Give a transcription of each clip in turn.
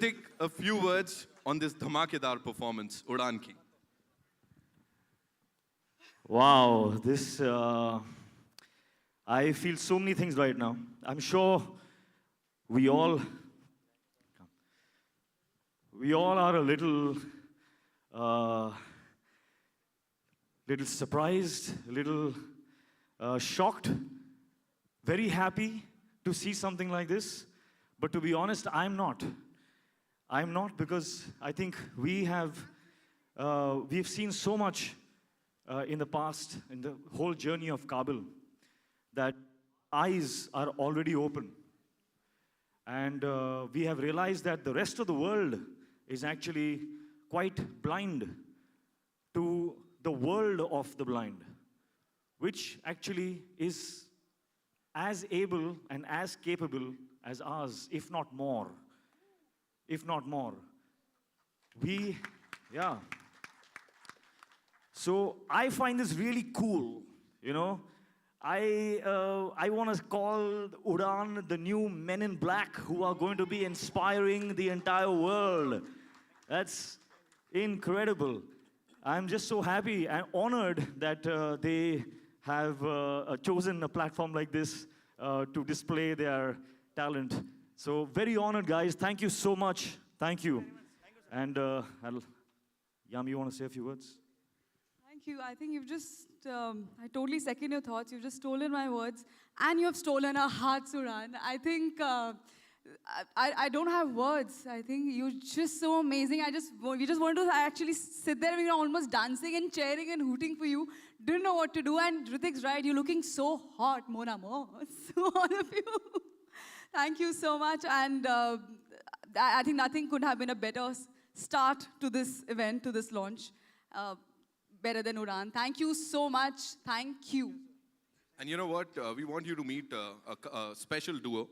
Ritik, a few words on this dhamakedar performance, Udaan ki. Wow, this, I feel so many things right now. I'm sure we all, we all are a uh, little surprised, a little shocked, very happy to see something like this. But to be honest, I'm not. I'm not, because I think we've seen so much in the past, in the whole journey of Kabul, that eyes are already open. And we have realized that the rest of the world is actually quite blind to the world of the blind, which actually is as able and as capable as ours, if not more. If not more. Yeah. So I find this really cool, you know. I want to call Udaan the new Men in Black who are going to be inspiring the entire world. That's incredible. I'm just so happy and honored that they have chosen a platform like this to display their talent. So very honored, guys. Thank you so much. Thank you. And Yami, you want to say a few words? Thank you. I think you've just, I totally second your thoughts. You've just stolen my words and you have stolen our hearts, Udaan. I think, I don't have words. I think you're just so amazing. We just wanted to actually sit there, we were almost dancing and cheering and hooting for you. Didn't know what to do. And Ritik's right, you're looking so hot, mon amour. So all of you, thank you so much. And I think nothing could have been a better start to this event, to this launch. Better than Udaan. Thank you so much. Thank you. And you know what? We want you to meet a special duo,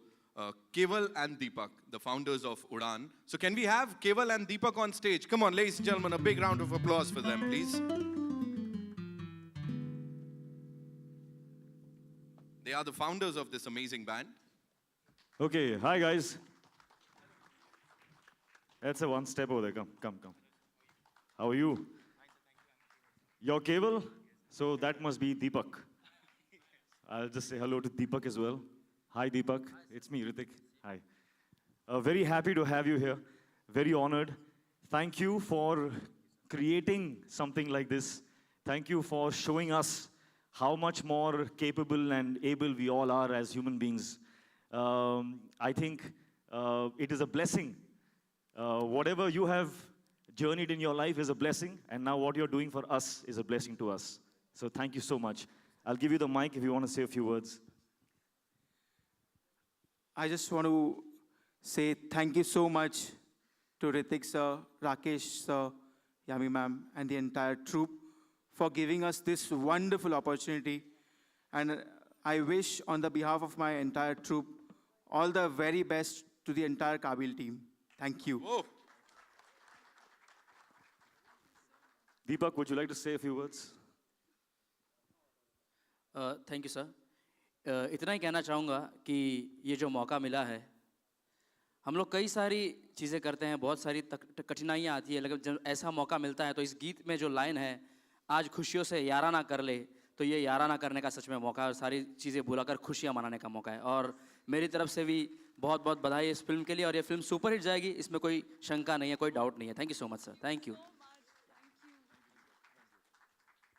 Keval and Deepak, the founders of Udaan. So can we have Keval and Deepak on stage? Come on, ladies and gentlemen, a big round of applause for them, please. They are the founders of this amazing band. Okay, hi guys. That's a one step over there. Come. How are you? You're Keval? So that must be Deepak. I'll just say hello to Deepak as well. Hi Deepak, it's me, Ritik. Hi. Very happy to have you here. Very honored. Thank you for creating something like this. Thank you for showing us how much more capable and able we all are as human beings. I think it is a blessing. Whatever you have journeyed in your life is a blessing, and now what you're doing for us is a blessing to us. So thank you so much. I'll give you the mic if you want to say a few words. I just want to say thank you so much to Ritik sir, Rakesh sir, Yami ma'am, and the entire troupe for giving us this wonderful opportunity. And I wish, on the behalf of my entire troupe, all the very best to the entire Kabul team. Thank you. Whoa. Deepak, would you like to say a few words? Thank you sir. इतना ही कहना चाहूँगा कि ये जो मौका मिला है, हम लोग कई सारी चीज़ें करते हैं, बहुत सारी कठिनाइयाँ आती है, लेकिन जब ऐसा मौका मिलता है तो इस गीत में जो लाइन है, आज खुशियों से याराना कर ले, तो ये याराना करने का सच में मौका है और सारी चीज़ें भुलाकर खुशियाँ मनाने का मौका है। और मेरी तरफ से भी बहुत बहुत बधाई इस फिल्म के लिए, और ये फिल्म सुपर हिट जाएगी, इसमें कोई शंका नहीं है, कोई डाउट नहीं है। Thank you so much sir. Thank you.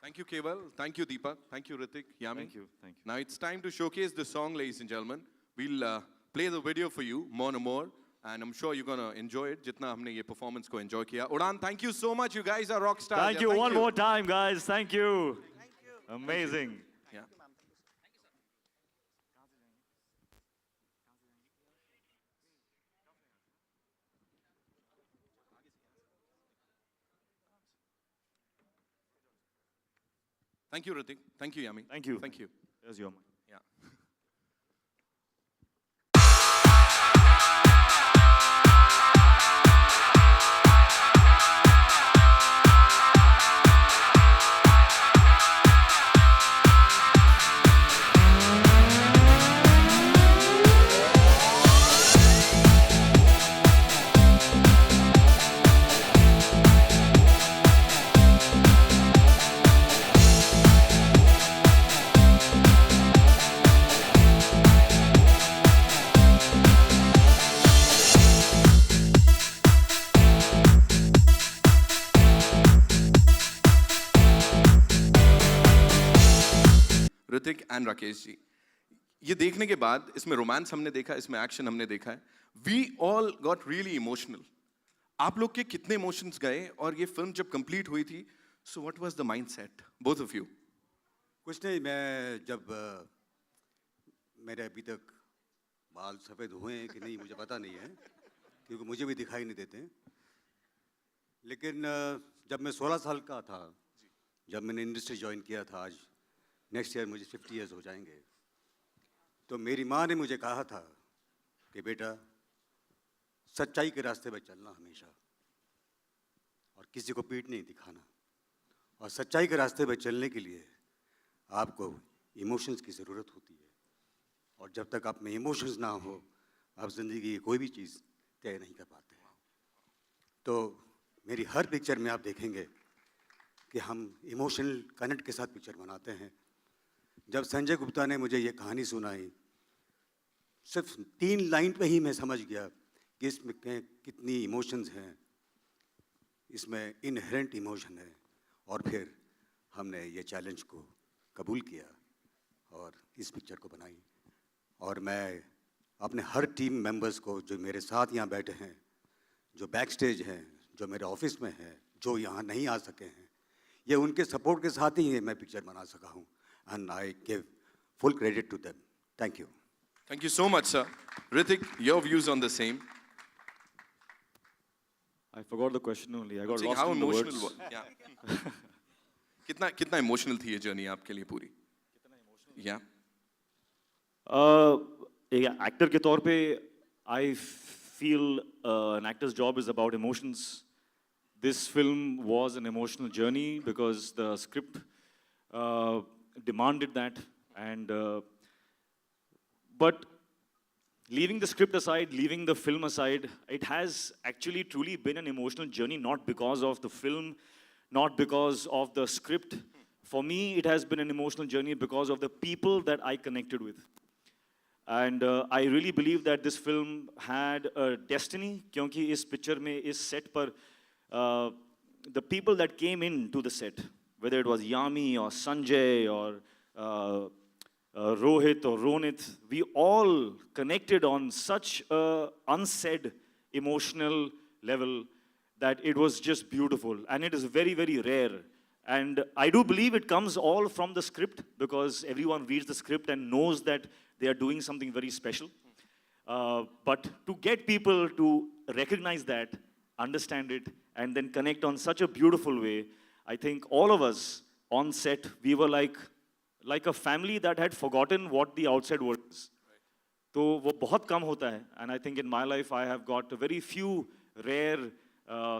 Thank you, Keval. Thank you, Deepak. Thank you, Ritik. Yami. Thank you. Now it's time to showcase the song, ladies and gentlemen. We'll play the video for you, more and more. And I'm sure you're going to enjoy it. Jitna humne ye performance ko enjoy kiya. Udaan, thank you so much. You guys are rock stars. Thank you. One more time, guys. Thank you. Thank you. Amazing. Yeah. Thank you, Ritik. Thank you, Yami. Thank you. Thank you. There's your mic. Yeah. Hrithik and Rakesh ji, ये देखने के बाद इसमें romance हमने देखा, इसमें action हमने देखा है, we all got really emotional. आप लोग के कितने इमोशंस गए और ये फिल्म जब कंप्लीट हुई थी, so what was the mindset both of you? कुछ नहीं, मैं जब मेरे अभी तक बाल सफ़ेद हुए हैं कि नहीं मुझे पता नहीं है, क्योंकि मुझे भी दिखाई नहीं देते. लेकिन जब मैं 16 साल का था, जब मैंने इंडस्ट्री ज्वाइन किया था, आज नेक्स्ट ईयर मुझे 50 इयर्स हो जाएंगे, तो मेरी माँ ने मुझे कहा था कि बेटा सच्चाई के रास्ते पे चलना हमेशा, और किसी को पीठ नहीं दिखाना. और सच्चाई के रास्ते पे चलने के लिए आपको इमोशंस की ज़रूरत होती है, और जब तक आप में इमोशंस ना हो, आप ज़िंदगी की कोई भी चीज़ तय नहीं कर पाते. तो मेरी हर पिक्चर में आप देखेंगे कि हम इमोशनल कनेक्ट के साथ पिक्चर बनाते हैं. जब संजय गुप्ता ने मुझे ये कहानी सुनाई, सिर्फ 3 लाइन पे ही मैं समझ गया कि इसमें कितनी इमोशंस हैं, इसमें इनहेरेंट इमोशन है. और फिर हमने ये चैलेंज को कबूल किया और इस पिक्चर को बनाई. और मैं अपने हर टीम मेंबर्स को, जो मेरे साथ यहाँ बैठे हैं, जो बैक स्टेज हैं, जो मेरे ऑफिस में हैं, जो यहाँ नहीं आ सके हैं, ये उनके सपोर्ट के साथ ही मैं पिक्चर बना सका हूँ. And I give full credit to them. Thank you. Thank you so much, sir. Hrithik, your views on the same? I forgot the question only. I got Saying lost how in the emotional words. Yeah. कितना emotional थी ये journey आपके लिए पूरी? Yeah. एक actor के तौर पे I feel an actor's job is about emotions. This film was an emotional journey because the script demanded that, and but leaving the script aside, leaving the film aside, it has actually truly been an emotional journey, not because of the film, not because of the script. For me, it has been an emotional journey because of the people that I connected with. And I really believe that this film had a destiny, क्योंकि इस picture में, इस set पर, the people that came into the set, whether it was Yami or Sanjay or Rohit or Ronit, we all connected on such a unsaid emotional level that it was just beautiful, and it is very, very rare. And I do believe it comes all from the script, because everyone reads the script and knows that they are doing something very special. But to get people to recognize that, understand it, and then connect on such a beautiful way, I think all of us on set, we were like a family that had forgotten what the outside world is. तो वो बहुत कम होता है, and I think in my life I have got very few rare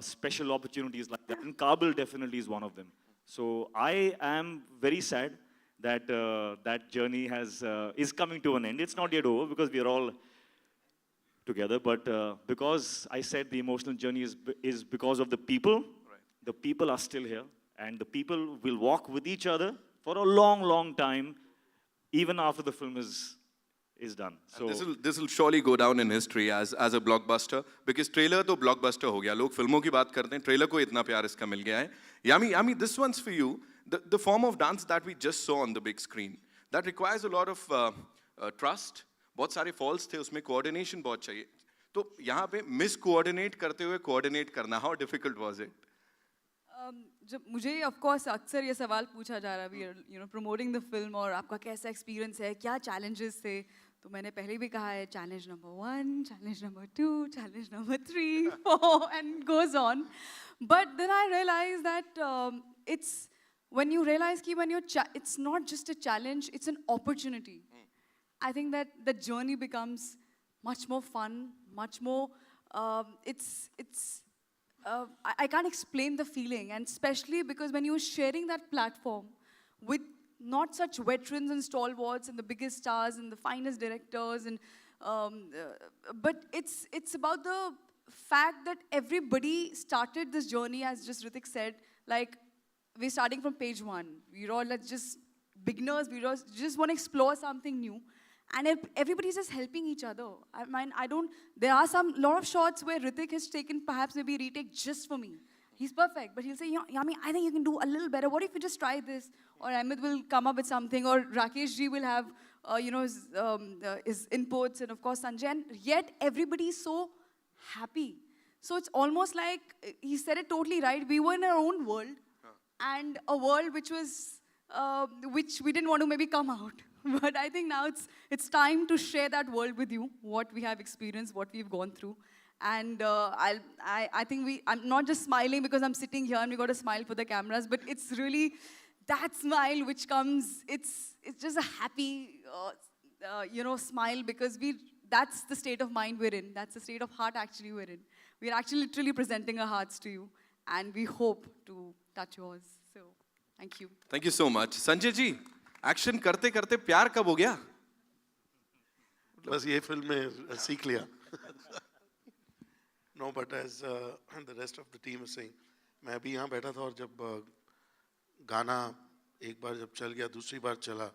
special opportunities like that, and Kabul definitely is one of them. So I am very sad that that journey is coming to an end. It's not yet over because we are all together, but because I said the emotional journey is because of the people. The people are still here, and the people will walk with each other for a long, long time, even after the film is done. So this will surely go down in history as a blockbuster, because trailer तो blockbuster हो गया. लोग फिल्मों की बात करते हैं, trailer को इतना प्यार इसका मिल गया है. Yami, this one's for you. The form of dance that we just saw on the big screen, that requires a lot of trust. बहुत सारे falls थे उसमें, coordination बहुत चाहिए. तो यहाँ पे miscoordinate करते हुए coordinate करना, how difficult was it? जब मुझे ऑफ कोर्स अक्सर ये सवाल पूछा जा रहा है, you know, promoting the film, और आपका कैसा एक्सपीरियंस है, क्या चैलेंजेस थे, तो मैंने पहले भी कहा है, challenge number 1, challenge number 2, challenge number 3, 4 and goes on. But then I realise that it's when you realize कि when it's not just a challenge, it's an opportunity. I think that the journey becomes much more fun, much more, I can't explain the feeling, and especially because when you're sharing that platform with not such veterans and stalwarts and the biggest stars and the finest directors, and but it's about the fact that everybody started this journey, as just Hrithik said, like we're starting from page 1. We're all like just beginners. We just want to explore something new. And everybody's just helping each other. I mean, there are lot of shots where Hrithik has taken perhaps maybe retake just for me. he's perfect, but he'll say, Yami, I think you can do a little better. What if you just try this? Or Amit will come up with something, or Rakesh ji will have, his inputs, and of course Sanjay. And yet everybody is so happy. So it's almost like he said it totally right. We were in our own world, and a world which was which we didn't want to maybe come out. But I think now it's time to share that world with you, what we have experienced, what we've gone through. And I think I'm not just smiling because I'm sitting here and we got to smile for the cameras, but it's really that smile which comes, it's just a happy, smile, because that's the state of mind we're in. That's the state of heart actually we're in. We're actually literally presenting our hearts to you, and we hope to touch yours. So, thank you. Thank you so much. Sanjay ji, action करते करते प्यार कब हो गया? बस ये film में सीख लिया. No, but as the rest of the team is saying, मैं अभी यहाँ बैठा था और जब गाना एक बार जब चल गया, दूसरी बार चला,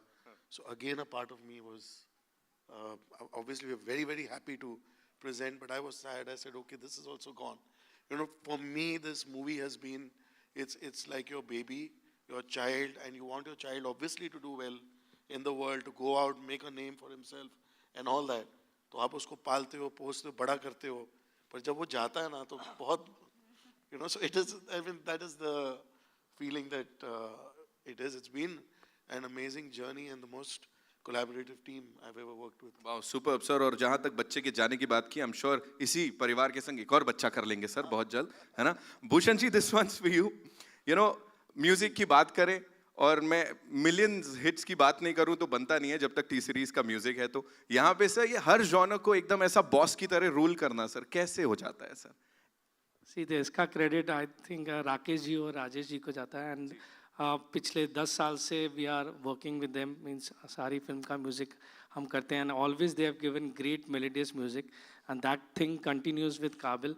so again a part of me was obviously we're very, very happy to present, but I was sad. I said, okay, this is also gone. You know, for me, this movie has been, it's like your baby, your child, and you want your child obviously to do well in the world, to go out, make a name for himself and all that. तो आप उसको पालते हो, पोसते हो, बड़ा करते हो, पर जब वो जाता है ना तो बहुत, you know, so it is, I mean, that is the feeling that it is. It's been an amazing journey and the most collaborative team I've ever worked with. Wow, superb sir. और जहाँ तक बच्चे के जाने की बात की, I'm sure इसी परिवार के संग एक और बच्चा कर लेंगे सर बहुत जल्द, है ना? Bhushan ji, this one's for you. You know, music की बात करें और मैं मिलियंस हिट्स की बात नहीं करूं तो बनता नहीं है जब तक टी सीरीज का म्यूजिक है. तो यहाँ पे सर ये हर जॉनर को एकदम ऐसा बॉस की तरह रूल करना सर कैसे हो जाता है सर? सीधे इसका credit I think Rakesh ji और राजेश जी को जाता है. एंड पिछले 10 साल से we are working with them, means सारी फिल्म का म्यूजिक हम करते हैं. And always they have given great melodious music and that thing continues with Kaabil.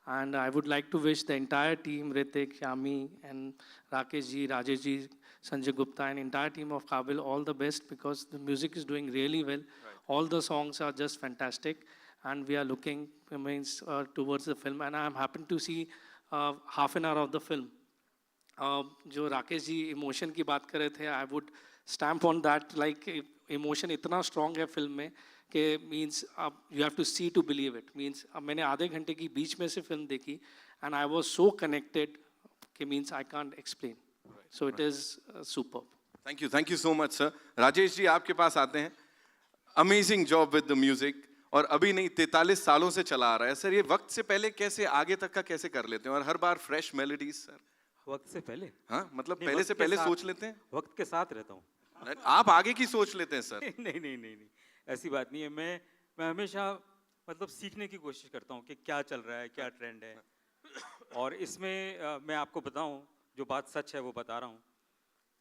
And I would like to wish the entire team, Ritik, Yami, and Rakesh ji, Rajesh ji, Sanjay Gupta, and entire team of Kabil, all the best, because the music is doing really well. Right. All the songs are just fantastic, and we are looking towards the film. And I am happy to see half an hour of the film. जो Rakesh ji emotion की बात कर रहे थे, I would stamp on that, like emotion इतना strong है फिल्म में कि means you have to see to believe it. Means अब मैंने आधे घंटे की बीच में से फिल्म देखी and I was so connected कि means I can't explain. So it is superb. Thank you so much sir. Rajesh ji आपके पास आते हैं. Amazing job with the music, और अभी नहीं 43 सालों से चला आ रहा है सर. ये वक्त से पहले कैसे आगे तक का कैसे कर लेते हैं, और हर बार फ्रेश मेलोडीज सर? वक्त से पहले? हाँ, मतलब पहले से पहले सोच लेते हैं? वक्त के साथ रहता हूँ. आप आगे की सोच लेते हैं सर? नहीं, ऐसी बात नहीं है. मैं हमेशा मतलब सीखने की कोशिश करता हूँ कि क्या चल रहा है, क्या ट्रेंड है. और इसमें मैं आपको बताऊँ, जो बात सच है वो बता रहा हूँ.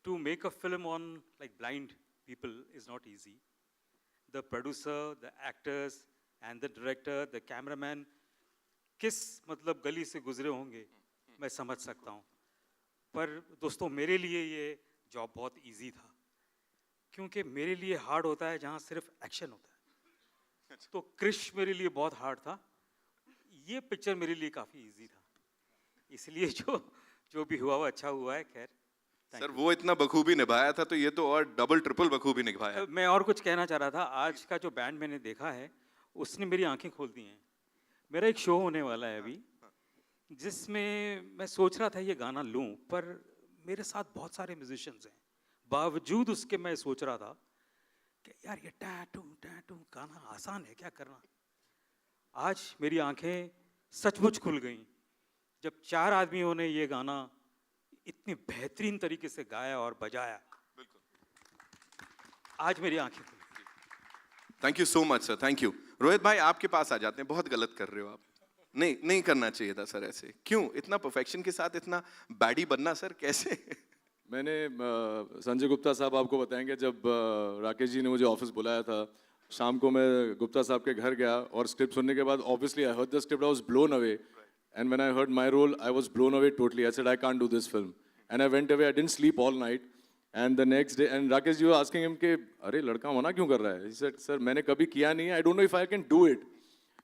To make a film on like blind people is not easy. The producer, the actors and the director, the cameraman किस मतलब गली से गुजरे होंगे मैं समझ सकता हूँ. पर दोस्तों, मेरे लिए ये जॉब बहुत ईजी था, क्योंकि मेरे लिए हार्ड होता है जहाँ सिर्फ एक्शन होता है. तो क्रिश मेरे लिए बहुत हार्ड था. ये पिक्चर मेरे लिए काफ़ी इजी था. इसलिए जो भी हुआ वो अच्छा हुआ है. खैर सर, वो इतना बखूबी निभाया था, तो ये तो और डबल ट्रिपल बखूबी निभाया. मैं और कुछ कहना चाह रहा था. आज का जो बैंड मैंने देखा है उसने मेरी आंखें खोल दी हैं. मेरा एक शो होने वाला है अभी, जिसमें मैं सोच रहा था ये गाना लूँ, पर मेरे साथ बहुत सारे म्यूजिशियंस हैं. बावजूद उसके मैं सोच रहा था कि यार ये टैटू गाना आसान है क्या करना. आज मेरी आंखें सचमुच खुल गईं जब 4 आदमियों ने ये गाना इतनी बेहतरीन तरीके से गाया और बजाया. आज मेरी आंखें खुल गई. Thank you so much sir. Thank you. Rohit भाई आपके पास आ जाते हैं. बहुत गलत कर रहे हो आप. नहीं करना चाहिए था सर ऐसे. क्यों इतना परफेक्शन के साथ इतना बैडी बनना सर, कैसे? मैंने संजय गुप्ता साहब आपको बताएंगे, जब राकेश जी ने मुझे ऑफिस बुलाया था, शाम को मैं गुप्ता साहब के घर गया और स्क्रिप्ट सुनने के बाद obviously I heard the script, I was blown away, and when I heard my role I was blown away totally. I said I can't do this film and I went away. I didn't sleep all night and the next day and Rakesh ji were asking him कि अरे लड़का मना क्यों कर रहा है. He said sir मैंने कभी किया नहीं है, I don't know if I can do it.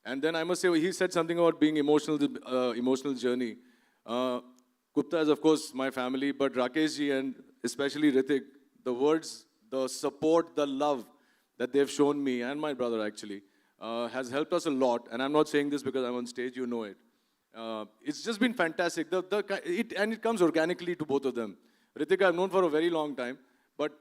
And then I must say he said something about being emotional journey. Gupta is, of course, my family, but Rakesh ji and especially Ritik, the words, the support, the love that they've shown me and my brother actually has helped us a lot. And I'm not saying this because I'm on stage, you know it. It's just been fantastic. It comes organically to both of them. Ritik I've known for a very long time, but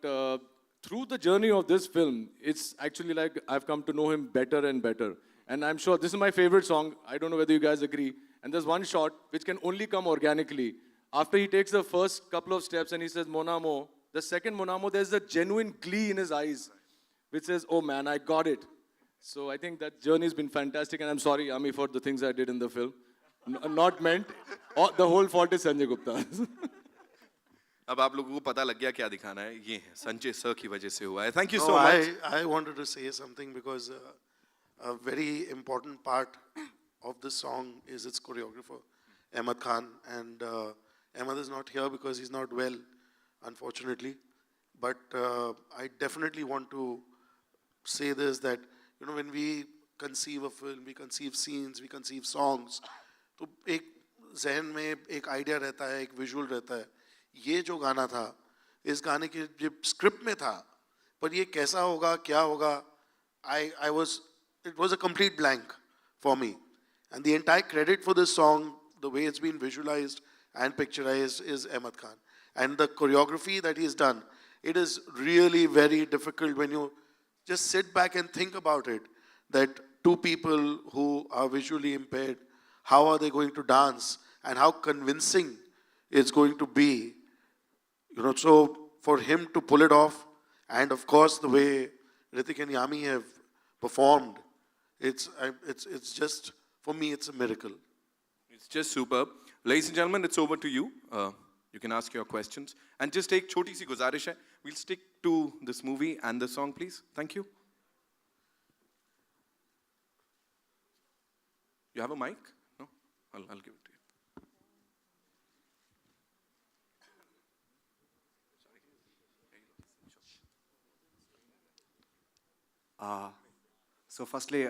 through the journey of this film, it's actually like I've come to know him better and better. And I'm sure this is my favorite song. I don't know whether you guys agree. And there's one shot which can only come organically. After he takes the first couple of steps and he says, Mon Amour, the second Mon Amour, there's a genuine glee in his eyes, which says, oh man, I got it. So I think that journey has been fantastic. And I'm sorry, Ami, for the things I did in the film. Not meant. The whole fault is Sanjay Gupta. अब आप लोगों को पता लग गया क्या दिखाना है ये है संजय सर की वजह से हुआ है thank you No, so much I wanted to say something because a very important part of this song is its choreographer, Ahmed Khan. And Ahmed is not here because he's not well, unfortunately. But I definitely want to say this, that, you know, when we conceive a film, we conceive scenes, we conceive songs, तो एक जहन में एक idea रहता है, एक visual रहता है. ये जो गाना था, इस गाने के जब स्क्रिप्ट में था, पर ये कैसा होगा, क्या होगा, it was a complete blank for me. And the entire credit for this song, the way it's been visualized and picturized, is Ahmed Khan. And the choreography that he's done, it is really very difficult when you just sit back and think about it, that two people who are visually impaired, how are they going to dance and how convincing it's going to be. You know, so for him to pull it off, and of course the way Ritik and Yami have performed, it's just, for me, it's a miracle. It's just superb. Ladies and gentlemen, it's over to you. You can ask your questions. And just take choti si guzarish hai. We'll stick to this movie and the song, please. Thank you. You have a mic? No? I'll give it to you. So firstly,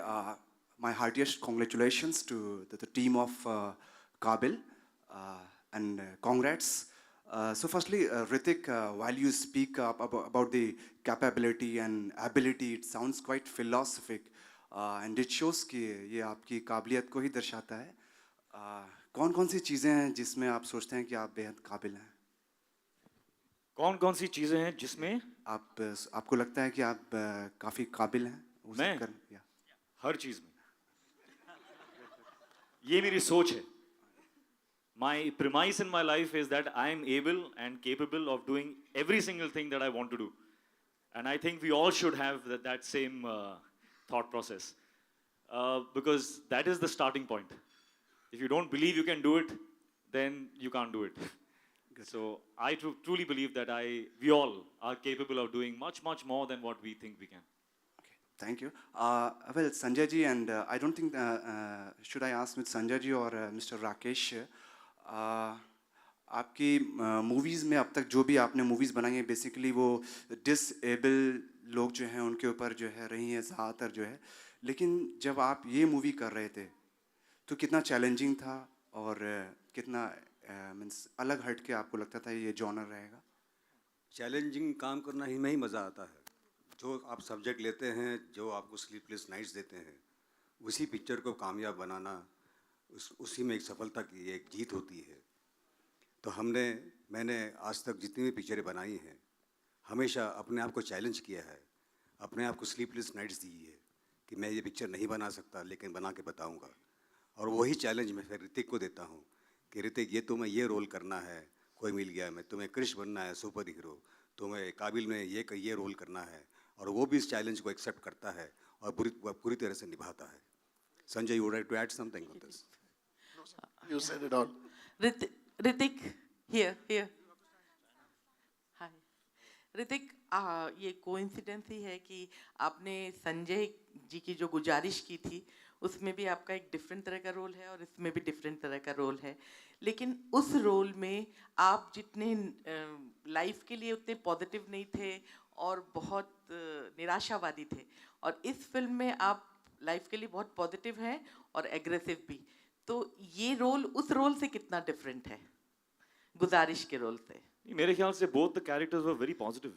my heartiest congratulations to the team of Kabil and congrats. So firstly, Ritik, while you speak about the capability and ability, it sounds quite philosophic and it shows कि ये आपकी काबिलियत को ही दर्शाता है. कौन-कौन सी चीज़ें हैं जिसमें आप सोचते हैं कि आप बेहद काबिल हैं? कौन-कौन सी चीज़ें हैं जिसमें आपको लगता है कि आप काफ़ी काबिल हैं? मैं हर चीज़ में. ये मेरी सोच है. My premise in my life is that I am able and capable of doing every single thing that I want to do. And I think we all should have that same thought process. Because that is the starting point. If you don't believe you can do it, then you can't do it. Good. So I truly believe that we all are capable of doing much, much more than what we think we can. Okay, thank you. Well, Sanjay ji, and I don't think, should I ask with Sanjay ji or Mr. Rakesh, आपकी movies में अब तक जो भी आपने movies बनाई हैं basically वो डिसेबल लोग जो हैं उनके ऊपर जो है रही हैं ज़्यादातर जो है, लेकिन जब आप ये मूवी कर रहे थे तो कितना चैलेंजिंग था और कितना मीन्स अलग हट के आपको लगता था ये जॉनर रहेगा? चैलेंजिंग काम करना ही में ही मज़ा आता है. जो आप सब्जेक्ट लेते हैं, जो आपको स्लीपलेस नाइट्स देते हैं, उसी पिक्चर को कामयाब बनाना, उसी में एक सफलता की एक जीत होती है. तो मैंने आज तक जितनी भी पिक्चरें बनाई हैं हमेशा अपने आप को चैलेंज किया है, अपने आप को स्लीपलेस नाइट्स दी है कि मैं ये पिक्चर नहीं बना सकता लेकिन बना के बताऊंगा. और वही चैलेंज मैं फिर ऋतिक को देता हूँ कि ऋतिक ये तुम्हें ये रोल करना है, कोई मिल गया, मैं तुम्हें क्रिश बनना है सुपर हीरो, तुम्हें काबिल में ये रोल करना है, और वो भी इस चैलेंज को एक्सेप्ट करता है और पूरी तरह से निभाता है. Sanjay, you would like to add something on this? You said it all. Ritik, here. Hi. Ritik, ये कोइंसिडेंस ही है कि आपने संजय जी की जो गुजारिश की थी उसमें भी आपका एक डिफरेंट तरह का रोल है और इसमें भी डिफरेंट तरह का रोल है, लेकिन उस रोल में आप जितने लाइफ के लिए उतने पॉजिटिव नहीं थे और बहुत निराशावादी थे, और इस फिल्म में आप लाइफ के लिए बहुत पॉजिटिव हैं और एग्रेसिव भी. तो ये रोल उस रोल से कितना डिफरेंट है? गुजारिश के रोल से? मेरे ख्याल से both the characters were very positive.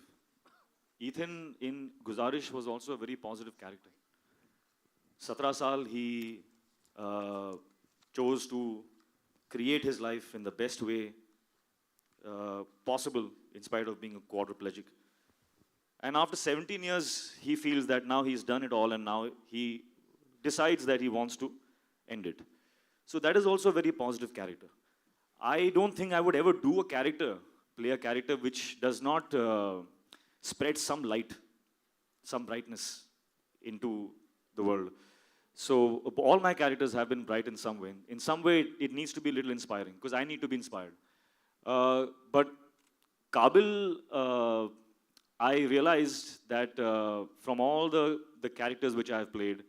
Ethan in Guzarish was also a very positive character. 17 साल he chose to create his life in the best way possible in spite of being a quadriplegic. And after 17 years, he feels that now he's done it all and now he decides that he wants to end it. So that is also a very positive character. I don't think I would ever do a character, play a character which does not spread some light, some brightness into the world. So all my characters have been bright in some way. In some way, it needs to be a little inspiring because I need to be inspired. But Kabil, I realized that from all the characters which I have played,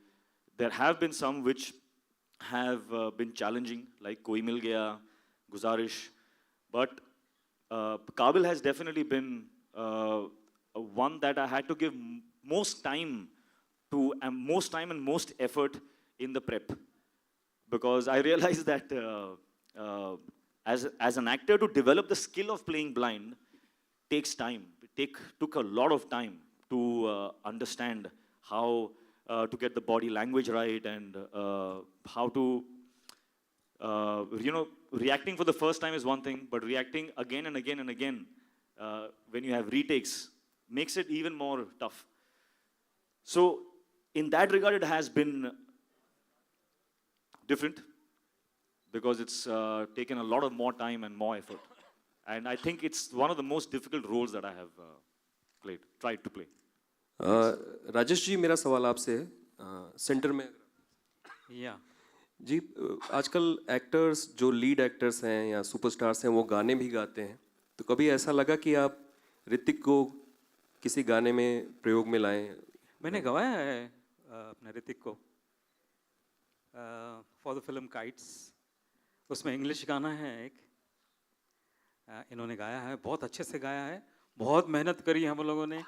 there have been some which have been challenging, like Koi Mil Gaya, Guzarish. But Kabil has definitely been one that I had to give most time to, and most effort in the prep. Because I realized that as an actor, to develop the skill of playing blind takes time. Took a lot of time to understand how to get the body language right and how to, reacting for the first time is one thing, but reacting again and again and again when you have retakes makes it even more tough. So in that regard, it has been different because it's taken a lot of more time and more effort. And I think it's one of the most difficult roles that I have tried to play. Rajesh ji, मेरा सवाल आपसे है centre में या जी, आजकल actors जो lead actors हैं या सुपरस्टार्स हैं वो गाने भी गाते हैं, तो कभी ऐसा लगा कि आप ऋतिक को किसी गाने में प्रयोग में लाएं? मैंने गवाया है अपने ऋतिक को फॉर द फिल्म काइट्स. उसमें इंग्लिश गाना है एक, इन्होंने गाया है, बहुत अच्छे से गाया है, बहुत मेहनत करी हम लोगों ने,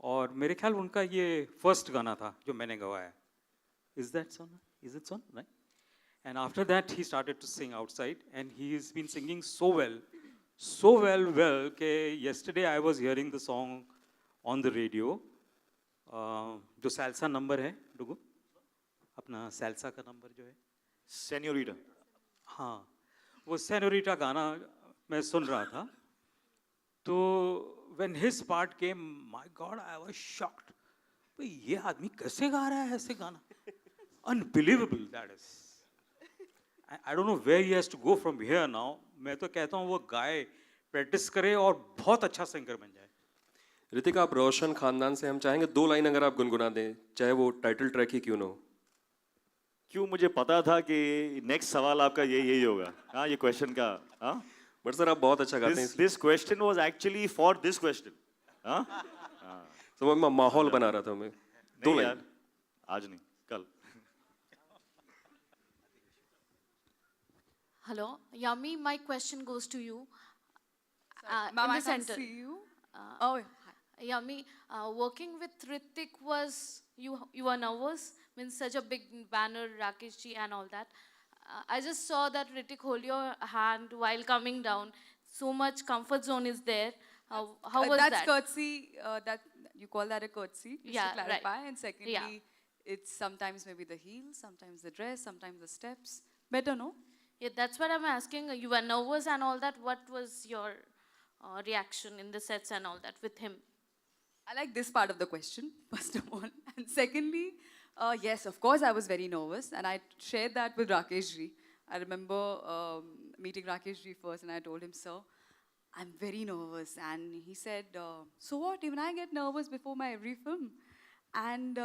और मेरे ख्याल उनका ये फर्स्ट गाना था जो मैंने गवाया. Is that song? Is it song, right? And after that, he started to sing outside, and he's been singing so well, कि yesterday I was hearing the song on the radio, जो salsa number है, डुगु, अपना salsa का number जो है, Senorita. हाँ, वो Senorita गाना मैं सुन रहा था, तो when his part came, my God, I was shocked. भाई ये आदमी कैसे गा रहा है ऐसे गाना? Unbelievable that is. I don't know where he has to go from here now. मैं तो कहता हूँ वो गाए, प्रैक्टिस करे और बहुत अच्छा सिंगर बन जाए. ऋतिक, आप रोशन खानदान से, हम चाहेंगे 2 लाइन अगर आप गुनगुना दें, चाहे वो टाइटल ट्रैक ही क्यों ना हो. क्यों, मुझे पता था कि नेक्स्ट सवाल आपका यही होगा. हाँ, ये क्वेश्चन का. हाँ, बट सर आप बहुत अच्छा गाते हैं. This question was actually for this question. हाँ, तो मैं माहौल बना रहा था. मैं 2 लाइन. आज नहीं, कल. Hello, Yami. My question goes to you. Ma'am, in I the can't center. see you. Oh, hi. Yami, working with Hrithik was you were nervous. Means such a big banner, Rakesh ji and all that. I just saw that Hrithik hold your hand while coming down. So much comfort zone is there. How was That's that? courtesy. That you call that a courtesy? Just Yeah, to clarify. right. And secondly, Yeah. it's sometimes maybe the heels, sometimes the dress, sometimes the steps. Better, no? Yeah, that's what I'm asking. You were nervous and all that. What was your reaction in the sets and all that with him? I like this part of the question, first of all. And secondly, yes, of course, I was very nervous. And I shared that with Rakesh ji. I remember meeting Rakesh ji first, and I told him, sir, I'm very nervous. And he said, so what? Even I get nervous before my every film. And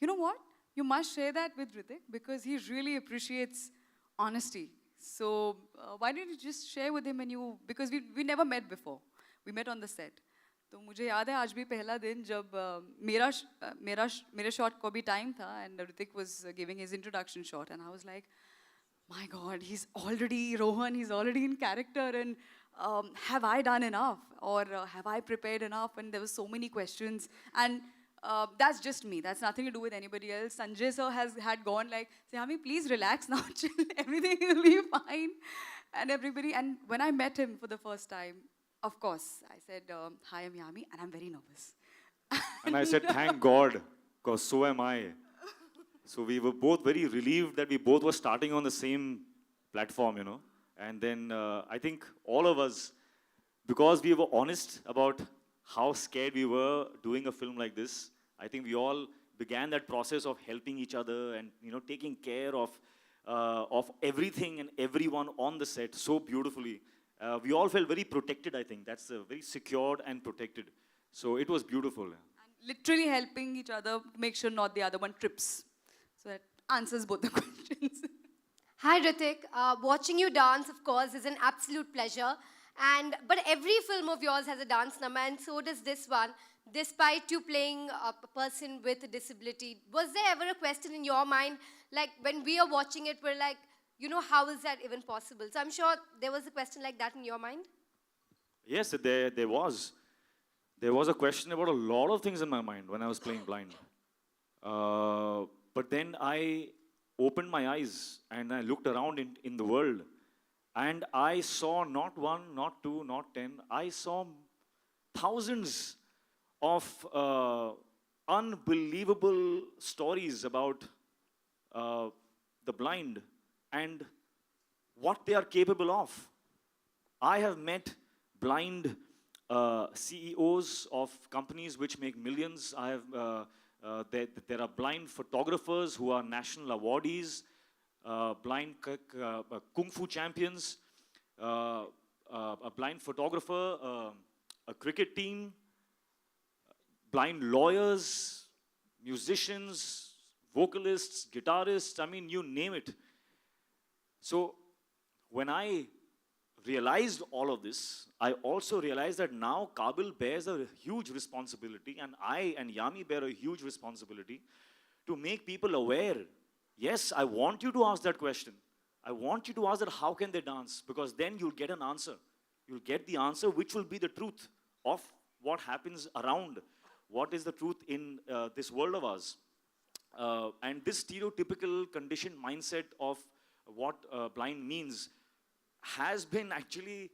you know what? You must share that with Hrithik because he really appreciates honesty. So why don't you just share with him because we never met before. We met on the set. तो मुझे याद है आज भी पहला दिन जब मेरे shot को भी time था and Hrithik was giving his introduction shot and I was like, my God, he's already Rohan, he's already in character and have I done enough or have I prepared enough? And there were so many questions and that's just me. That's nothing to do with anybody else. Sanjay sir had gone like, Yami, please relax now, chill. Everything will be fine. And everybody, and when I met him for the first time, of course, I said, hi, I'm Yami, and I'm very nervous. And I said, thank God, because so am I. So we were both very relieved that we both were starting on the same platform, you know. And then I think all of us, because we were honest about how scared we were doing a film like this, I think we all began that process of helping each other and, you know, taking care of everything and everyone on the set so beautifully. We all felt very protected, I think. That's very secured and protected. So it was beautiful. Literally helping each other, make sure not the other one trips. So that answers both the questions. Hi Ritik, watching you dance, of course, is an absolute pleasure. But every film of yours has a dance number, and so does this one. Despite you playing a person with a disability, was there ever a question in your mind, like when we are watching it, we're like, you know, how is that even possible? So I'm sure there was a question like that in your mind. Yes, there was. There was a question about a lot of things in my mind when I was playing blind. But then I opened my eyes and I looked around in the world, and I saw not one, not two, not 10. I saw thousands of unbelievable stories about the blind and what they are capable of. I have met blind CEOs of companies which make millions. I have there are blind photographers who are national awardees, blind kung fu champions, a blind photographer, a cricket team, blind lawyers, musicians, vocalists, guitarists, I mean, you name it. So when I realized all of this, I also realized that now Kabil bears a huge responsibility, and I and Yami bear a huge responsibility to make people aware. Yes, I want you to ask that question. I want you to ask that how can they dance, because then you'll get an answer. You'll get the answer which will be the truth of what happens around, what is the truth in this world of ours. And this stereotypical conditioned mindset of what blind means has been actually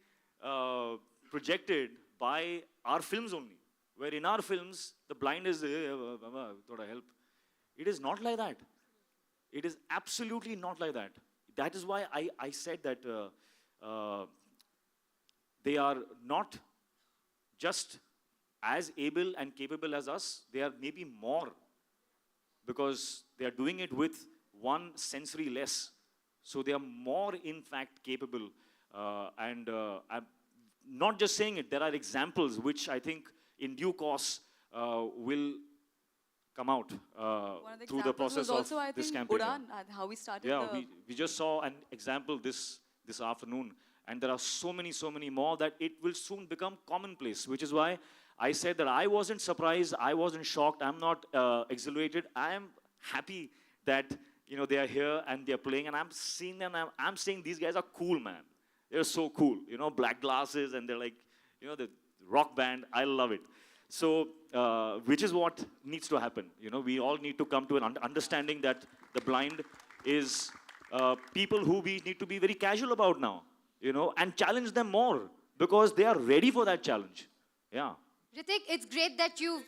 projected by our films only, where in our films, the blind is, thoda help. It is not like that. It is absolutely not like that. That is why I said that they are not just as able and capable as us, they are maybe more, because they are doing it with one sensory less. So they are more, in fact, capable. I'm not just saying it, there are examples which I think in due course will come out through the process of also, I this think, campaign. Udan, how we started. Yeah, we just saw an example this afternoon, and there are so many more that it will soon become commonplace, which is why I said that I wasn't surprised, I wasn't shocked, I'm not exhilarated. I am happy that, you know, they are here and they're playing, and I'm seeing them, I'm saying these guys are cool, man. They're so cool, you know, black glasses, and they're like, you know, the rock band. I love it. So, which is what needs to happen. You know, we all need to come to an understanding that the blind is people who we need to be very casual about now, you know, and challenge them more, because they are ready for that challenge. Yeah. Ritik, it's great that you've,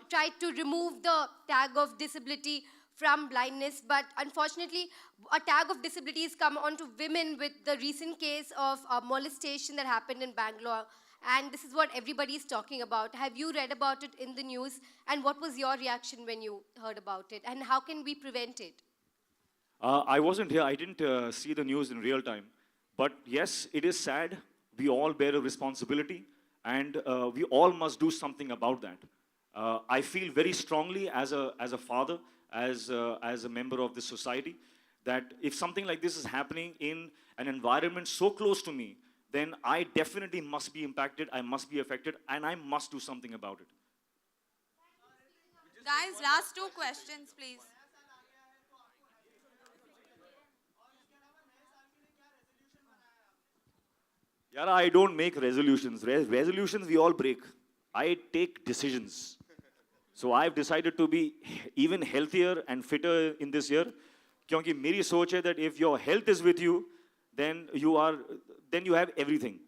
tried to remove the tag of disability from blindness, but unfortunately, a tag of disability has come onto women with the recent case of molestation that happened in Bangalore. And this is what everybody is talking about. Have you read about it in the news? And what was your reaction when you heard about it? And how can we prevent it? I wasn't here. I didn't see the news in real time. But yes, it is sad. We all bear a responsibility, and we all must do something about that. I feel very strongly as a father, as a member of this society, that if something like this is happening in an environment so close to me, then I definitely must be impacted, I must be affected, and I must do something about it. Guys, last two questions, please. Yeah, I don't make resolutions. Resolutions we all break. I take decisions. So I've decided to be even healthier and fitter in this year. Because my सोच है that if your health is with you, then you have everything.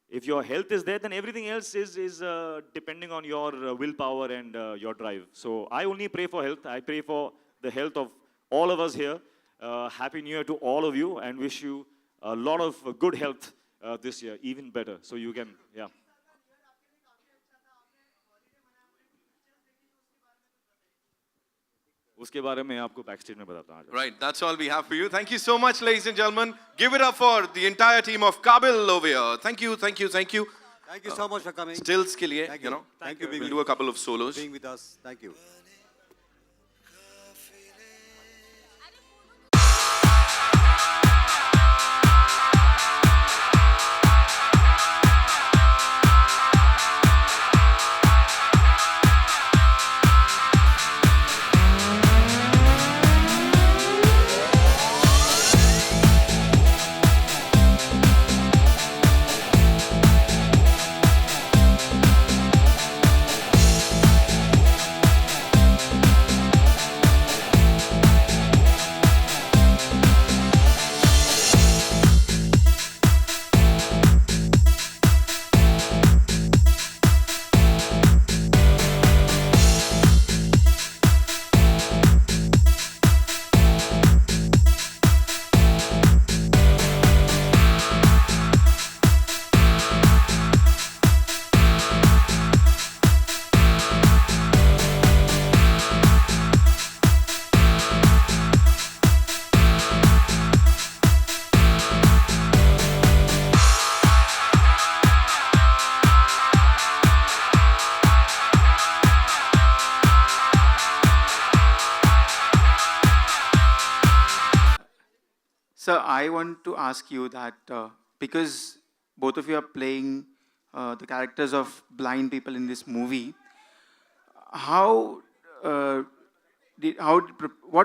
If your health is there, then everything else is depending on your willpower and your drive. So I only pray for health. I pray for the health of all of us here. Happy New Year to all of you, and wish you a lot of good health this year, even better. So you can, yeah. उसके बारे में आपको backstage में बताता हूँ. Right, that's all we have for you. Thank you so much, ladies and gentlemen. Give it up for the entire team of Kabil over here. Thank you, thank you, thank you. Thank you so much for coming. Stills के लिए, Thank you you. know. Thank you, We'll do a couple of solos. Being with us. Thank you. Sir, I want to ask you that because both of you are playing the characters of blind people in this movie, what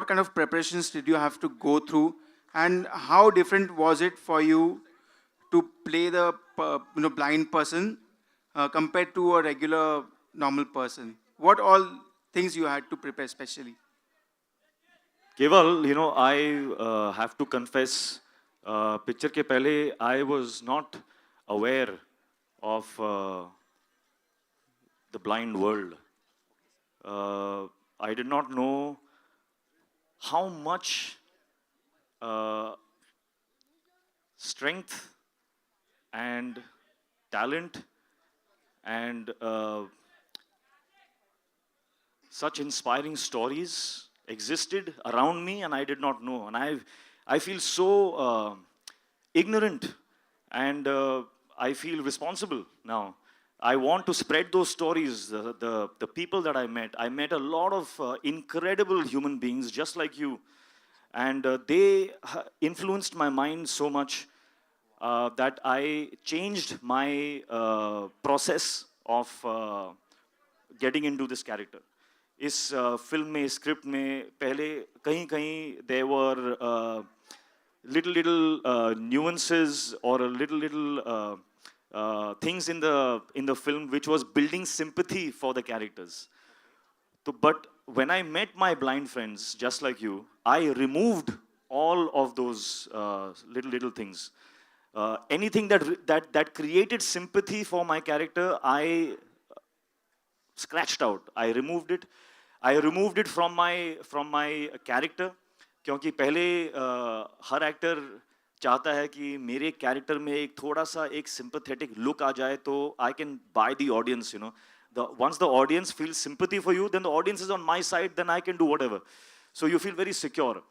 kind of preparations did you have to go through, and how different was it for you to play the blind person compared to a regular normal person? What all things you had to prepare specially? Keval, I have to confess, picture के पहले I was not aware of the blind world. I did not know how much strength and talent and such inspiring stories existed around me, and I did not know. And I feel so ignorant, and I feel responsible now. I want to spread those stories. The people that I met a lot of incredible human beings just like you, and they influenced my mind so much that I changed my process of getting into this character. इस film में, script में पहले कहीं there were little nuances or little things in the film which was building sympathy for the characters. But when I met my blind friends, just like you, I removed all of those little things. Anything that created sympathy for my character, I scratched out. I removed it. I removed it from my character, क्योंकि पहले हर actor चाहता है कि मेरे character में एक थोड़ा सा एक sympathetic look आ जाए तो I can buy the audience, Once the audience feels sympathy for you, then the audience is on my side, then I can do whatever. So you feel very secure.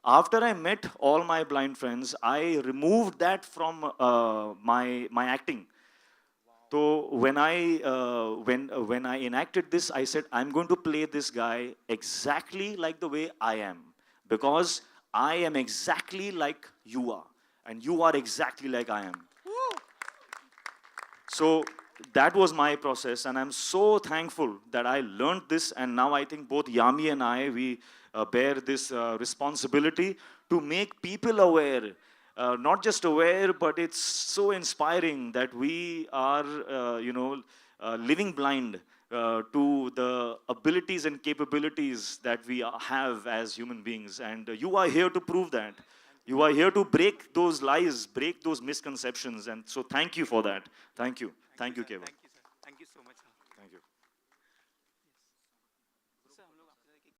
After I met all my blind friends, I removed that from my acting. So when I enacted this, I said, I'm going to play this guy exactly like the way I am, because I am exactly like you are, and you are exactly like I am. So that was my process, and I'm so thankful that I learned this, and now I think both Yami and I, we bear this responsibility to make people aware. Not just aware, but it's so inspiring that we are, living blind to the abilities and capabilities that we have as human beings. And you are here to prove that. You are here to break those lies, break those misconceptions. And so thank you for that. Thank you. Thank you, Keval.